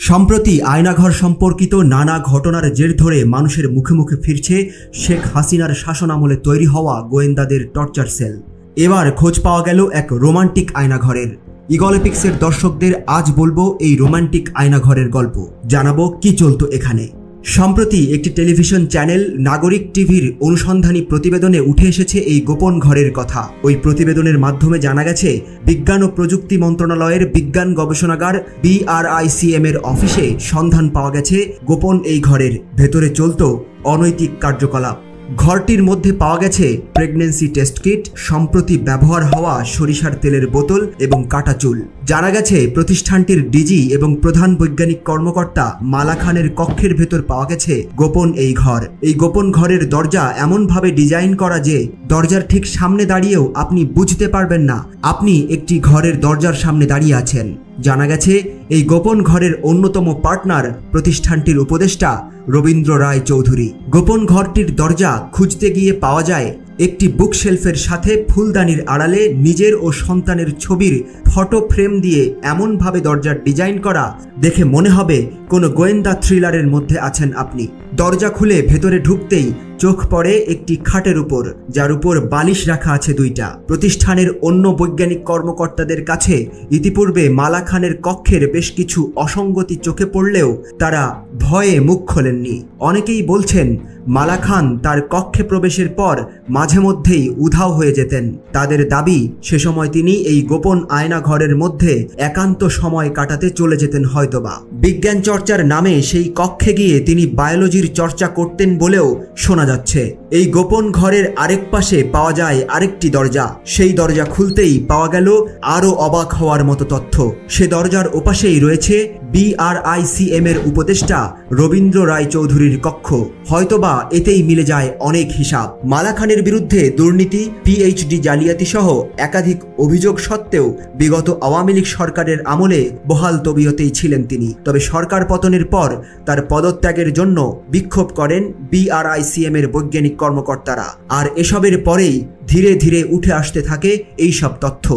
সম্প্রতি আয়নাঘর সম্পর্কিত নানা ঘটনার জের ধরে মানুষের মুখে মুখে ফিরছে শেখ হাসিনার শাসনামলে তৈরি হওয়া গোয়েন্দাদের টর্চার সেল। এবার খোঁজ পাওয়া গেল এক রোমান্টিক আয়নাঘরের। ইগলিপিক্সের দর্শকদের আজ বলবো এই রোমান্টিক আয়নাঘরের গল্প, জানাবো কি চলতো এখানে। সম্প্রতি একটি টেলিভিশন চ্যানেল নাগরিক টিভির অনুসন্ধানী প্রতিবেদনে উঠে এসেছে এই গোপন ঘরের কথা। ওই প্রতিবেদনের মাধ্যমে জানা গেছে, বিজ্ঞান ও প্রযুক্তি মন্ত্রণালয়ের বিজ্ঞান গবেষণাগার BRICM এর অফিসে সন্ধান পাওয়া গেছে গোপন এই ঘরের ভেতরে চলত অনৈতিক কার্যকলাপ। ঘরটির মধ্যে পাওয়া গেছে প্রেগন্যান্সি টেস্ট কিট, সম্প্রতি ব্যবহার হওয়া সরিষার তেলের বোতল এবং কাটা চুল। জানা গেছে প্রতিষ্ঠানটির ডিজি এবং প্রধান বৈজ্ঞানিক কর্মকর্তা মালা খানের কক্ষের ভেতর পাওয়া গেছে গোপন এই ঘর। এই গোপন ঘরের দরজা এমনভাবে ডিজাইন করা যে দরজার ঠিক সামনে দাঁড়িয়েও আপনি বুঝতে পারবেন না আপনি একটি ঘরের দরজার সামনে দাঁড়িয়ে আছেন। জানা গেছে এই গোপন ঘরের অন্যতম পার্টনার প্রতিষ্ঠানটির উপদেষ্টা রবীন্দ্র রায় চৌধুরী। গোপন ঘরটির দরজা খুঁজতে গিয়ে পাওয়া যায় একটি বুকশেলফের সাথে ফুলদানির আড়ালে নিজের ও সন্তানের ছবির ফটো ফ্রেম দিয়ে এমনভাবে দরজার ডিজাইন করা, দেখে মনে হবে কোনো গোয়েন্দা থ্রিলারের মধ্যে আছেন আপনি। দরজা খুলে ভেতরে ঢুকতেই চোখ পড়ে একটি খাটের উপর, যার উপর বালিশ রাখা আছে দুইটা। প্রতিষ্ঠানের অন্য বৈজ্ঞানিক কর্মকর্তাদের কাছে ইতিপূর্বে মালা খানের কক্ষের বেশ কিছু অসঙ্গতি চোখে পড়লেও তারা ভয়ে মুখ খোলেননি। অনেকেই বলছেন মালা খান তার কক্ষে প্রবেশের পর মাঝে মধ্যেই উধাও হয়ে যেতেন। তাদের দাবি সে সময় তিনি এই গোপন আয়না ঘরের মধ্যে একান্ত সময় কাটাতে চলে যেতেন হয়তোবা। বিজ্ঞান চর্চার নামে সেই কক্ষে গিয়ে তিনি বায়োলজির চর্চা করতেন বলেও শোনা যাচ্ছে। এই গোপন ঘরের আরেক পাশে পাওয়া যায় আরেকটি দরজা। সেই দরজা খুলতেই পাওয়া গেল আরও অবাক হওয়ার মতো তথ্য। সে দরজার ওপাশেই রয়েছে BRICM এর উপদেষ্টা রবীন্দ্র রায় চৌধুরীর কক্ষ। হয়তোবা এতেই মিলে যায় অনেক হিসাব। মালা খানের বিরুদ্ধে দুর্নীতি, PhD জালিয়াতি সহ একাধিক অভিযোগ সত্ত্বেও বিগত আওয়ামী লীগ সরকারের আমলে বহাল তবিয়তেই ছিলেন তিনি। তবে সরকার পতনের পর তার পদত্যাগের জন্য বিক্ষোভ করেন BRICM এর বৈজ্ঞানিক কর্মকর্তারা। আর এসবের পরেই ধীরে ধীরে উঠে আসতে থাকে এইসব তথ্য।